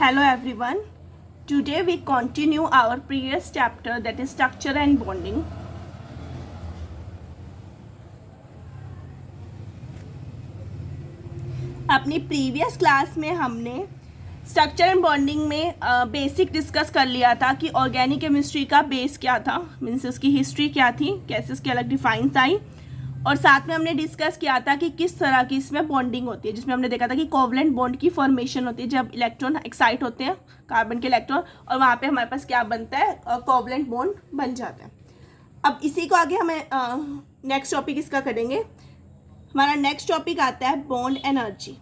Hello everyone. Today we continue our previous chapter, that is structure and bonding. अपनी previous class में हमने structure and bonding में basic discuss कर लिया था कि ऑर्गेनिक केमिस्ट्री का बेस क्या था, मीन्स उसकी हिस्ट्री क्या थी, कैसे उसकी अलग डिफाइंस आई, और साथ में हमने डिस्कस किया था कि किस तरह की इसमें बॉन्डिंग होती है, जिसमें हमने देखा था कि कोवलेंट बॉन्ड की फॉर्मेशन होती है जब इलेक्ट्रॉन एक्साइट होते हैं कार्बन के इलेक्ट्रॉन, और वहाँ पे हमारे पास क्या बनता है, कोवलेंट बॉन्ड बन जाता है। अब इसी को आगे हमें नेक्स्ट टॉपिक इसका करेंगे। हमारा नेक्स्ट टॉपिक आता है बॉन्ड एनर्जी।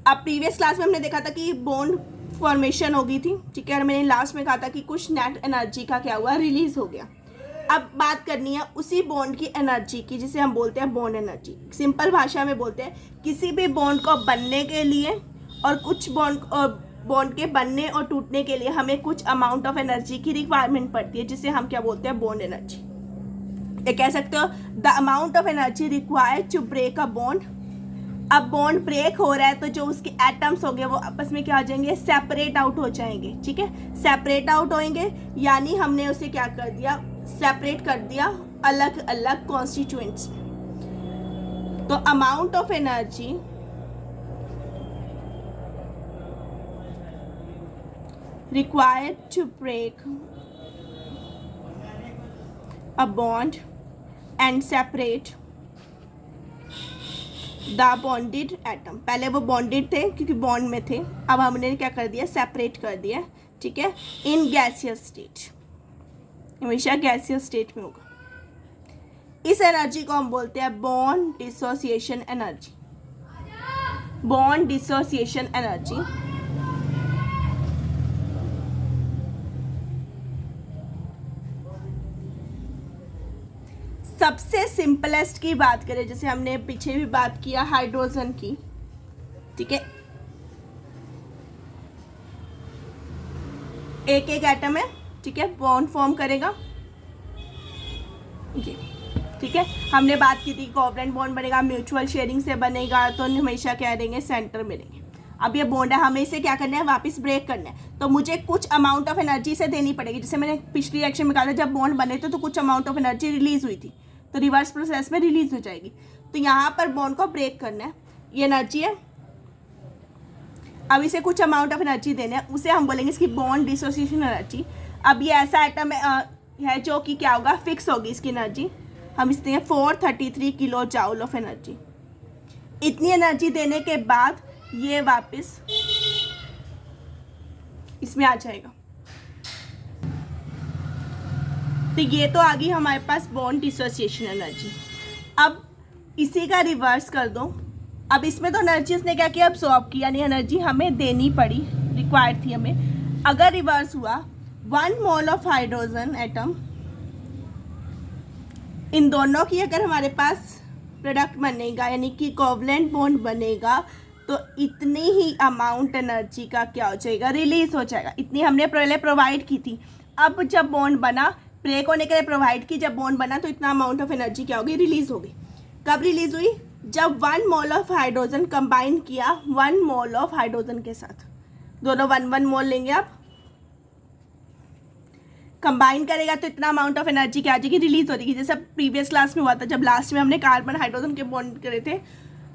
अब प्रीवियस क्लास में हमने देखा था कि बॉन्ड फॉर्मेशन हो गई थी, ठीक है, और मैंने लास्ट में कहा था कि कुछ नेट एनर्जी का क्या हुआ, रिलीज हो गया। अब बात करनी है उसी बॉन्ड की एनर्जी की, जिसे हम बोलते हैं बॉन्ड एनर्जी। सिंपल भाषा में बोलते हैं किसी भी बॉन्ड को बनने के लिए और कुछ बॉन्ड के बनने और टूटने के लिए हमें कुछ अमाउंट ऑफ एनर्जी की रिक्वायरमेंट पड़ती है, जिसे हम क्या बोलते हैं, बॉन्ड एनर्जी। ये कह सकते हो the amount of energy required to break a bond. अब बॉन्ड ब्रेक हो रहा है तो जो उसके एटम्स होंगे वो आपस में क्या हो जाएंगे, सेपरेट आउट हो जाएंगे, ठीक है, सेपरेट आउट होंगे, यानी हमने उसे क्या कर दिया, सेपरेट कर दिया अलग अलग कॉन्स्टिट्यूएंट्स में। तो amount of energy required to break a bond and separate the bonded atom। पहले वो बॉन्डेड थे क्योंकि बॉन्ड में थे, अब हमने क्या कर दिया, सेपरेट कर दिया, ठीक है, इन गैसियस स्टेट, हमेशा गैसियस स्टेट में होगा। इस एनर्जी को हम बोलते हैं bond dissociation energy. Bond dissociation energy सबसे सिंपलेस्ट की बात करें, जैसे हमने पीछे भी बात किया हाइड्रोजन की, ठीक है, एक एक एटम है, ठीक है, बॉन्ड फॉर्म करेगा, ठीक है, हमने बात की थी कोवलेंट बॉन्ड बनेगा, म्यूचुअल शेयरिंग से बनेगा, तो हमेशा क्या रहेंगे, सेंटर में रहेंगे। अब ये बॉन्ड है, हमें इसे क्या करना है, वापस ब्रेक करना है, तो मुझे कुछ अमाउंट ऑफ एनर्जी से देनी पड़ेगी। जैसे मैंने पिछली रिएक्शन में कहा था जब बॉन्ड बने थे तो कुछ अमाउंट ऑफ एनर्जी रिलीज हुई थी, तो रिवर्स प्रोसेस में रिलीज हो जाएगी। तो यहाँ पर बॉन्ड को ब्रेक करना है, ये एनर्जी है, अब इसे कुछ अमाउंट ऑफ एनर्जी देना है, उसे हम बोलेंगे इसकी बॉन्ड डिसोसिएशन एनर्जी। अब ये ऐसा एटम है जो कि क्या होगा, फिक्स होगी इसकी एनर्जी, हम इसते हैं 433 किलो जाउल ऑफ एनर्जी। इतनी एनर्जी देने के बाद ये वापस इसमें आ जाएगा। तो ये तो आ गई हमारे पास बॉन्ड डिसोसिएशन एनर्जी। अब इसी का रिवर्स कर दो, अब इसमें तो एनर्जी उसने क्या किया, अब्सॉर्ब की, यानी एनर्जी हमें देनी पड़ी, रिक्वायर्ड थी हमें। अगर रिवर्स हुआ, 1 मोल ऑफ हाइड्रोजन एटम, इन दोनों की अगर हमारे पास प्रोडक्ट बनेगा, यानी कि कोवलेंट बॉन्ड बनेगा, तो इतनी ही अमाउंट एनर्जी का क्या हो जाएगा, रिलीज हो जाएगा। इतनी हमने पहले प्रोवाइड की थी, अब जब बॉन्ड बना, ब्रेक होने के लिए प्रोवाइड की, जब बॉन्ड बना तो इतना अमाउंट ऑफ एनर्जी क्या होगी, रिलीज होगी। कब रिलीज हुई, जब 1 मोल ऑफ हाइड्रोजन कंबाइन किया 1 मोल ऑफ हाइड्रोजन के साथ, दोनों 1 मोल लेंगे, आप कंबाइन करेगा तो इतना अमाउंट ऑफ एनर्जी क्या आ जाएगी, रिलीज हो जाएगी। जैसे प्रीवियस क्लास में हुआ था, जब लास्ट में हमने कार्बन हाइड्रोजन के बॉन्ड करे थे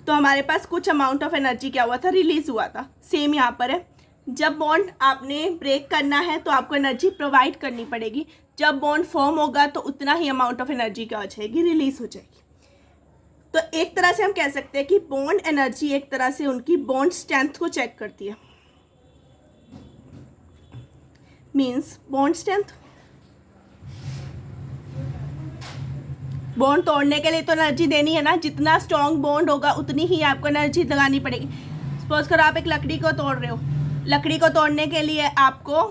तो हमारे पास कुछ अमाउंट ऑफ एनर्जी क्या हुआ था, रिलीज हुआ था। सेम यहाँ पर है, जब बॉन्ड आपने ब्रेक करना है तो आपको एनर्जी प्रोवाइड करनी पड़ेगी, जब बॉन्ड फॉर्म होगा तो उतना ही अमाउंट ऑफ एनर्जी क्या हो जाएगी, रिलीज हो जाएगी। तो एक तरह से हम कह सकते हैं कि बॉन्ड एनर्जी एक तरह से उनकी बॉन्ड स्ट्रेंथ को चेक करती है, मीन्स बॉन्ड स्ट्रेंथ। बॉन्ड तोड़ने के लिए तो एनर्जी देनी है ना, जितना स्ट्रॉन्ग बॉन्ड होगा उतनी ही आपको एनर्जी लगानी पड़ेगी। सपोज करो आप एक लकड़ी को तोड़ रहे हो, लकड़ी को तोड़ने के लिए आपको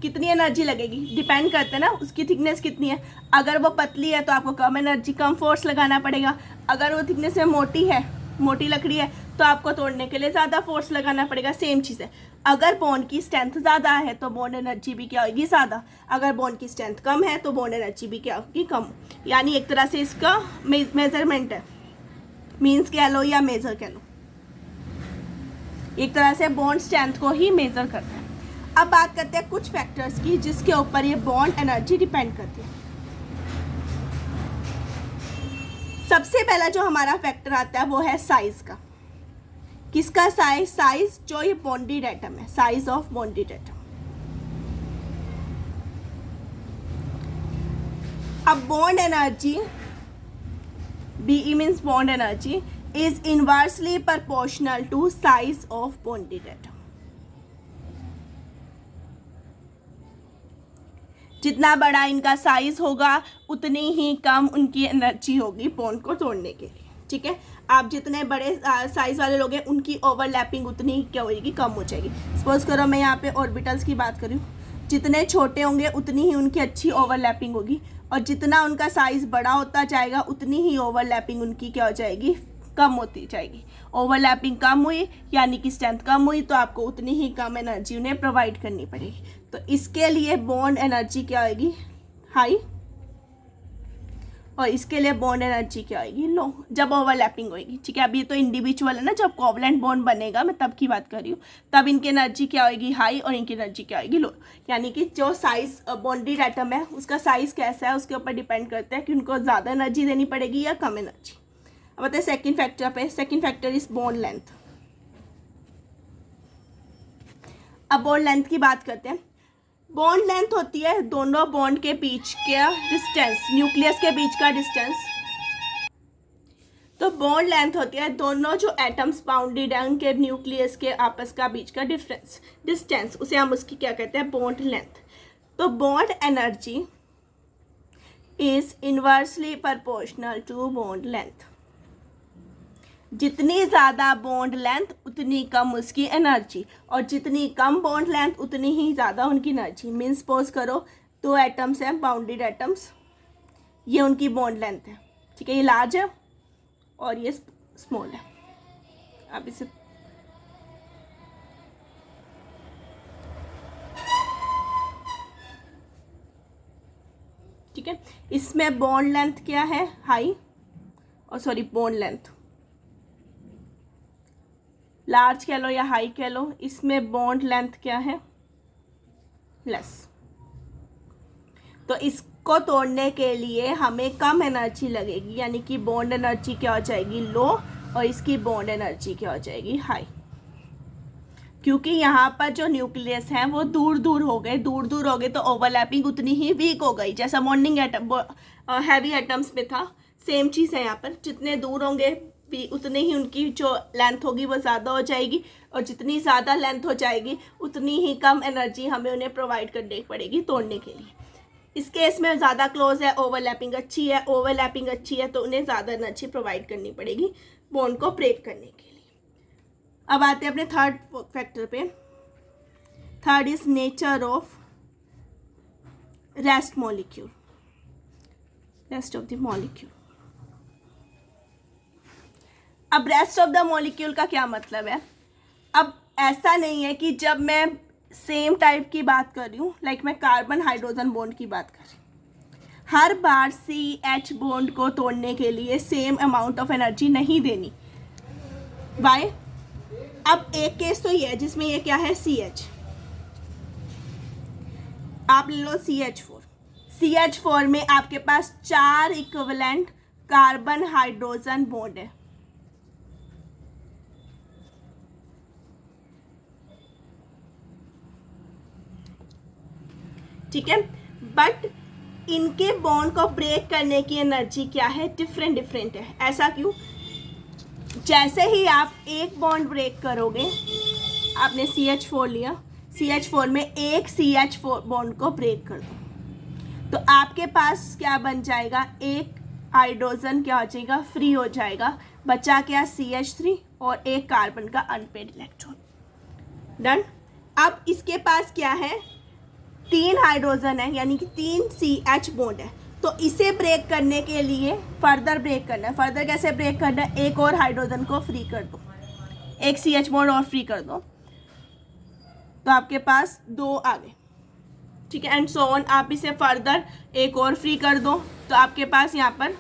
कितनी एनर्जी लगेगी, डिपेंड करते हैं ना उसकी थिकनेस कितनी है। अगर वो पतली है तो आपको कम एनर्जी, कम फोर्स लगाना पड़ेगा। अगर वो थिकनेस में मोटी है, मोटी लकड़ी है, तो आपको तोड़ने के लिए ज़्यादा फोर्स लगाना पड़ेगा। सेम चीज़ है, अगर बॉन्ड की स्ट्रेंथ ज़्यादा है तो बॉन्ड एनर्जी भी क्या होगी, ज़्यादा। अगर बॉन्ड की स्ट्रेंथ कम है तो बॉन्ड एनर्जी भी क्या होगी, कम। यानी एक तरह से इसका मेजरमेंट है। मीन्स कह लो या मेजर कह लो, एक तरह से बॉन्ड स्ट्रेंथ को ही मेजर करता है। अब बात करते हैं कुछ फैक्टर्स की जिसके ऊपर ये बॉन्ड एनर्जी डिपेंड करती है। सबसे पहला जो हमारा फैक्टर आता है वो है साइज का। किसका साइज? साइज जो ये बॉन्डेड एटम है, साइज ऑफ बॉन्डेड एटम। अब bond energy, BE means bond energy, is inversely proportional to size of bonded atom. जितना बड़ा इनका साइज होगा उतनी ही कम उनकी एनर्जी होगी बॉन्ड को तोड़ने के लिए। ठीक है, आप जितने बड़े साइज वाले लोग हैं उनकी ओवरलैपिंग उतनी ही क्या होगी, कम हो जाएगी। सपोज करो मैं यहाँ पे ऑर्बिटल्स की बात करूँ, जितने छोटे होंगे उतनी ही उनकी अच्छी ओवरलैपिंग होगी, और जितना उनका साइज बड़ा होता जाएगा उतनी ही ओवरलैपिंग उनकी क्या हो जाएगी, कम होती जाएगी। ओवरलैपिंग कम हुई यानी कि स्ट्रेंथ कम हुई, तो आपको उतनी ही कम एनर्जी उन्हें प्रोवाइड करनी पड़ेगी। तो इसके लिए बॉन्ड एनर्जी क्या आएगी, हाई, और इसके लिए बॉन्ड एनर्जी क्या आएगी, लो, जब ओवरलैपिंग होएगी। ठीक है, अभी तो इंडिविजुअल है ना, जब कोवलेंट बॉन्ड बनेगा, मैं तब की बात कर रही हूँ, तब इनकी एनर्जी क्या होएगी, हाई, और इनकी एनर्जी क्या होएगी, लो। यानी कि जो साइज बॉन्डेड एटम है उसका साइज कैसा है उसके ऊपर डिपेंड करता है कि उनको ज़्यादा एनर्जी देनी पड़ेगी या कम एनर्जी। अब बताए सेकेंड फैक्टर पे। Second factor is bond length. अब बॉन्ड लेंथ की बात करते हैं। बॉन्ड लेंथ होती है दोनों बॉन्ड के बीच का डिस्टेंस, न्यूक्लियस के बीच का डिस्टेंस। तो बॉन्ड लेंथ होती है दोनों जो एटम्स बाउंडेड हैं उनके न्यूक्लियस के आपस का बीच का डिस्टेंस, उसे हम उसकी क्या कहते हैं, बॉन्ड लेंथ। तो bond energy is inversely proportional to bond length. जितनी ज़्यादा बॉन्ड लेंथ उतनी कम उसकी एनर्जी, और जितनी कम बॉन्ड लेंथ उतनी ही ज़्यादा उनकी एनर्जी। मीन्स सपोज करो दो एटम्स हैं, बाउंडेड एटम्स, ये उनकी बॉन्ड लेंथ है। ठीक है, ये लार्ज है और ये स्मॉल है। अब इसे ठीक है, इसमें बॉन्ड लेंथ क्या है, हाई, और सॉरी बॉन्ड लेंथ लार्ज कह लो या हाई कह लो, इसमें बॉन्ड लेंथ क्या है, लेस। तो इसको तोड़ने के लिए हमें कम एनर्जी लगेगी, यानी कि बॉन्ड एनर्जी क्या हो जाएगी, लो, और इसकी बॉन्ड एनर्जी क्या हो जाएगी, हाई। क्योंकि यहाँ पर जो न्यूक्लियस हैं वो दूर दूर हो गए, तो ओवरलैपिंग उतनी ही वीक हो गई। जैसा मॉर्निंग एटम हैवी एटम्स में था, सेम चीज़ है यहाँ पर। जितने दूर होंगे भी उतनी ही उनकी जो लेंथ होगी वो ज़्यादा हो जाएगी, और जितनी ज़्यादा लेंथ हो जाएगी उतनी ही कम एनर्जी हमें उन्हें प्रोवाइड करनी पड़ेगी तोड़ने के लिए। इस केस में ज़्यादा क्लोज है, ओवरलैपिंग अच्छी है, तो उन्हें ज़्यादा एनर्जी प्रोवाइड करनी पड़ेगी बॉन्ड को ब्रेक करने के लिए। अब आते हैं अपने थर्ड फैक्टर पे। Third is nature of rest molecule, rest of the molecule. अब रेस्ट ऑफ द मॉलिक्यूल का क्या मतलब है? अब ऐसा नहीं है कि जब मैं सेम टाइप की बात कर रही हूँ, लाइक मैं कार्बन हाइड्रोजन बॉन्ड की बात कर रही हूँ, हर बार CH बॉन्ड को तोड़ने के लिए सेम अमाउंट ऑफ एनर्जी नहीं देनी। बाय अब एक केस तो ये है जिसमें ये क्या है, CH, आप ले लो CH4 में आपके पास 4 इक्विवेलेंट कार्बन हाइड्रोजन बॉन्ड है। ठीक है, बट इनके बॉन्ड को ब्रेक करने की एनर्जी क्या है, डिफरेंट है। ऐसा क्यों? जैसे ही आप एक बॉन्ड ब्रेक करोगे, आपने CH4 लिया, CH4 में एक CH4 बॉन्ड को ब्रेक कर दो, तो आपके पास क्या बन जाएगा, एक हाइड्रोजन क्या हो जाएगा, फ्री हो जाएगा, बचा क्या, CH3 और एक कार्बन का अनपेड इलेक्ट्रॉन। डन। अब इसके पास क्या है, 3 हाइड्रोजन है, यानी कि 3 CH बॉन्ड है। तो इसे ब्रेक करने के लिए फर्दर ब्रेक करना है। फर्दर कैसे ब्रेक करना है, एक और हाइड्रोजन को फ्री कर दो, एक CH बॉन्ड और फ्री कर दो, तो आपके पास 2 आ गए। ठीक है, एंड सो ऑन। आप इसे फर्दर एक और फ्री कर दो, तो आपके पास यहाँ पर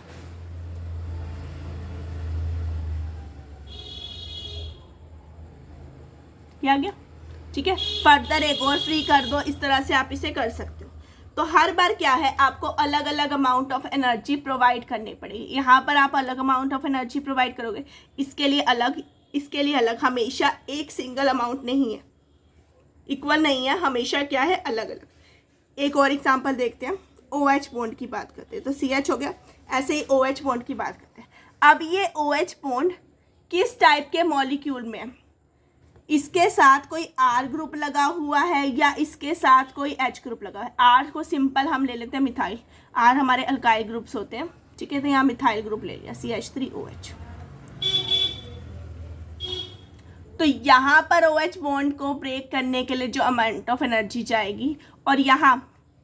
ये आ गया, ठीक है। फर्दर एक और फ्री कर दो, इस तरह से आप इसे कर सकते हो। तो हर बार क्या है, आपको अलग अलग अमाउंट ऑफ एनर्जी प्रोवाइड करनी पड़ेगी। यहाँ पर आप अलग अमाउंट ऑफ एनर्जी प्रोवाइड करोगे, इसके लिए अलग, इसके लिए अलग, हमेशा एक सिंगल अमाउंट नहीं है, इक्वल नहीं है, हमेशा क्या है, अलग अलग। एक और एग्जांपल देखते हैं, OH बॉन्ड की बात करते हैं। तो CH हो गया, ऐसे ही OH बॉन्ड की बात करते हैं। अब ये OH बॉन्ड किस टाइप के मॉलिक्यूल में है, इसके साथ कोई R ग्रुप लगा हुआ है या इसके साथ कोई H ग्रुप लगा है। R को सिंपल हम ले लेते हैं मिथाइल, R हमारे अल्काइल ग्रुप्स होते हैं, ठीक है। तो यहाँ मिथाइल ग्रुप ले लिया, CH3OH। तो यहाँ पर OH बॉन्ड को ब्रेक करने के लिए जो अमाउंट ऑफ एनर्जी जाएगी, और यहाँ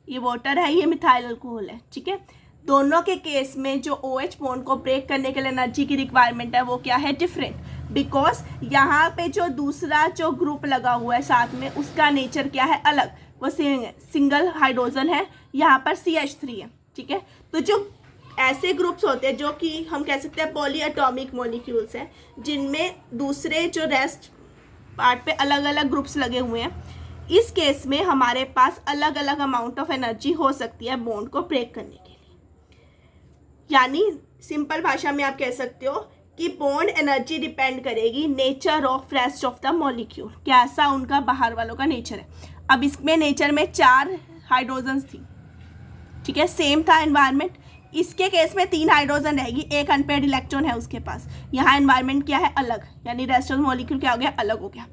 ये वाटर है, ये मिथाइल अल्कोहल है, ठीक है। दोनों के केस में जो OH बॉन्ड को ब्रेक करने के लिए एनर्जी की रिक्वायरमेंट है वो क्या है, डिफरेंट। बिकॉज यहाँ पे जो दूसरा जो ग्रुप लगा हुआ है साथ में, उसका नेचर क्या है, अलग, वो सिंगल हाइड्रोजन है, यहाँ पर CH3 है, ठीक है। तो जो ऐसे ग्रुप्स होते हैं जो कि हम कह सकते हैं पॉली एटॉमिक मॉलिक्यूल्स हैं, जिनमें दूसरे जो रेस्ट पार्ट पे अलग अलग ग्रुप्स लगे हुए हैं, इस केस में हमारे पास अलग अलग अमाउंट ऑफ एनर्जी हो सकती है बॉन्ड को ब्रेक करने के लिए। यानी सिंपल भाषा में आप कह सकते हो कि बॉन्ड एनर्जी डिपेंड करेगी nature of rest of the molecule, कैसा उनका बाहर वालों का नेचर है। अब इसमें नेचर में 4 हाइड्रोजन्स थी, ठीक है, सेम था एनवायरनमेंट। इसके केस में 3 हाइड्रोजन रहेगी, एक अनपेयर्ड इलेक्ट्रॉन है उसके पास। यहाँ एनवायरनमेंट क्या है, अलग, यानी रेस्ट ऑफ मॉलिक्यूल क्या हो गया, अलग हो गया।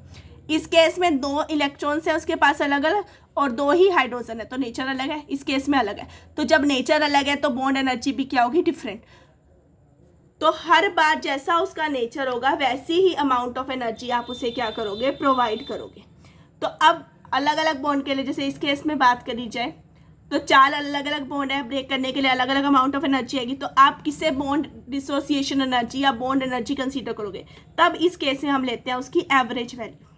इस केस में 2 इलेक्ट्रॉन्स है उसके पास अलग अलग, और 2 ही हाइड्रोजन है, तो नेचर अलग है, इस केस में अलग है। तो जब नेचर अलग है तो बॉन्ड एनर्जी भी क्या होगी, डिफरेंट। तो हर बार जैसा उसका नेचर होगा वैसी ही अमाउंट ऑफ एनर्जी आप उसे क्या करोगे, प्रोवाइड करोगे। तो अब अलग अलग बॉन्ड के लिए, जैसे इस केस में बात करी जाए तो 4 अलग अलग बॉन्ड है, ब्रेक करने के लिए अलग अलग अमाउंट ऑफ एनर्जी आएगी। तो आप किसे बॉन्ड डिसोसिएशन एनर्जी या बॉन्ड एनर्जी कंसीडर करोगे, तब इस केस में हम लेते हैं उसकी एवरेज वैल्यू।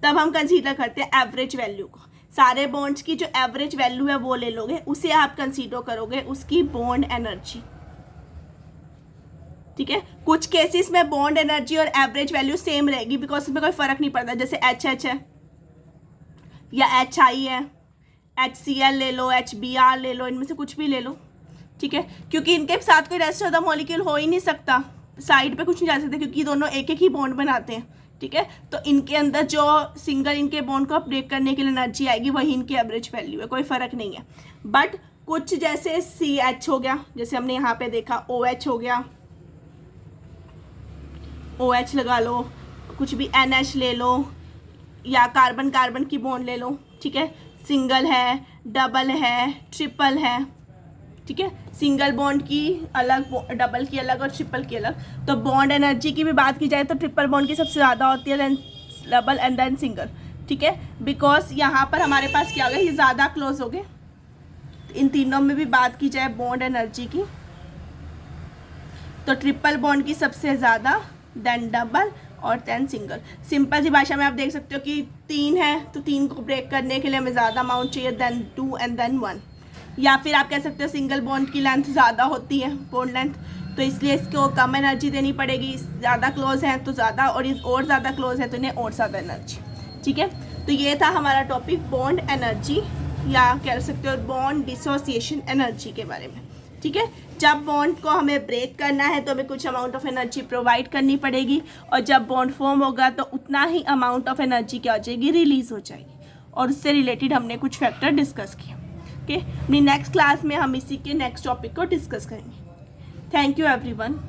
तब हम कंसीडर करते हैं एवरेज वैल्यू को, सारे बॉन्ड्स की जो एवरेज वैल्यू है वो ले लोगे, उसे आप कंसीडर करोगे उसकी बॉन्ड एनर्जी, ठीक है। कुछ केसेस में बॉन्ड एनर्जी और एवरेज वैल्यू सेम रहेगी, बिकॉज उसमें कोई फर्क नहीं पड़ता। जैसे HH है या HI है, HCl ले लो, HBr ले लो, इनमें से कुछ भी ले लो, ठीक है, क्योंकि इनके साथ कोई रेस्ट ऑफ द मॉलिक्यूल हो ही नहीं सकता, साइड पे कुछ नहीं जा सकते, क्योंकि दोनों एक एक ही बॉन्ड बनाते हैं, ठीक है। तो इनके अंदर जो सिंगल इनके बॉन्ड को ब्रेक करने के लिए एनर्जी आएगी वही इनकी एवरेज वैल्यू है, कोई फर्क नहीं है। बट कुछ जैसे CH हो गया, जैसे हमने यहाँ पे देखा, OH हो गया, OH लगा लो, कुछ भी NH ले लो, या कार्बन कार्बन की बॉन्ड ले लो, ठीक है। सिंगल है, डबल है, ट्रिपल है, ठीक है। सिंगल बॉन्ड की अलग, डबल की अलग और ट्रिपल की अलग। तो बॉन्ड एनर्जी की भी बात की जाए तो ट्रिपल बॉन्ड की सबसे ज़्यादा होती है, then double and then single, ठीक है। बिकॉज यहाँ पर हमारे पास क्या हो गया, ये ज़्यादा क्लोज हो गए। इन तीनों में भी बात की जाए बॉन्ड एनर्जी की तो ट्रिपल बॉन्ड की सबसे ज़्यादा, देन डबल और देन सिंगल। सिंपल सी भाषा में आप देख सकते हो कि 3 है तो 3 को ब्रेक करने के लिए हमें ज़्यादा अमाउंट चाहिए, देन 2 एंड देन 1। या फिर आप कह सकते हो सिंगल बॉन्ड की लेंथ ज़्यादा होती है, बॉन्ड लेंथ, तो इसलिए इसको कम एनर्जी देनी पड़ेगी। ज़्यादा क्लोज है तो ज़्यादा, और इस और ज़्यादा क्लोज है तो इन्हें और ज़्यादा एनर्जी, ठीक है। तो ये था हमारा टॉपिक बॉन्ड एनर्जी, या कह सकते हो बॉन्ड डिसोसिएशन एनर्जी के बारे में, ठीक है। जब बॉन्ड को हमें ब्रेक करना है तो हमें कुछ अमाउंट ऑफ एनर्जी प्रोवाइड करनी पड़ेगी, और जब बॉन्ड फॉर्म होगा तो उतना ही अमाउंट ऑफ एनर्जी क्या हो जाएगी, रिलीज हो जाएगी। और उससे रिलेटेड हमने कुछ फैक्टर डिस्कस किए, ओके। अपनी नेक्स्ट क्लास में हम इसी के नेक्स्ट टॉपिक को डिस्कस करेंगे। Thank you everyone.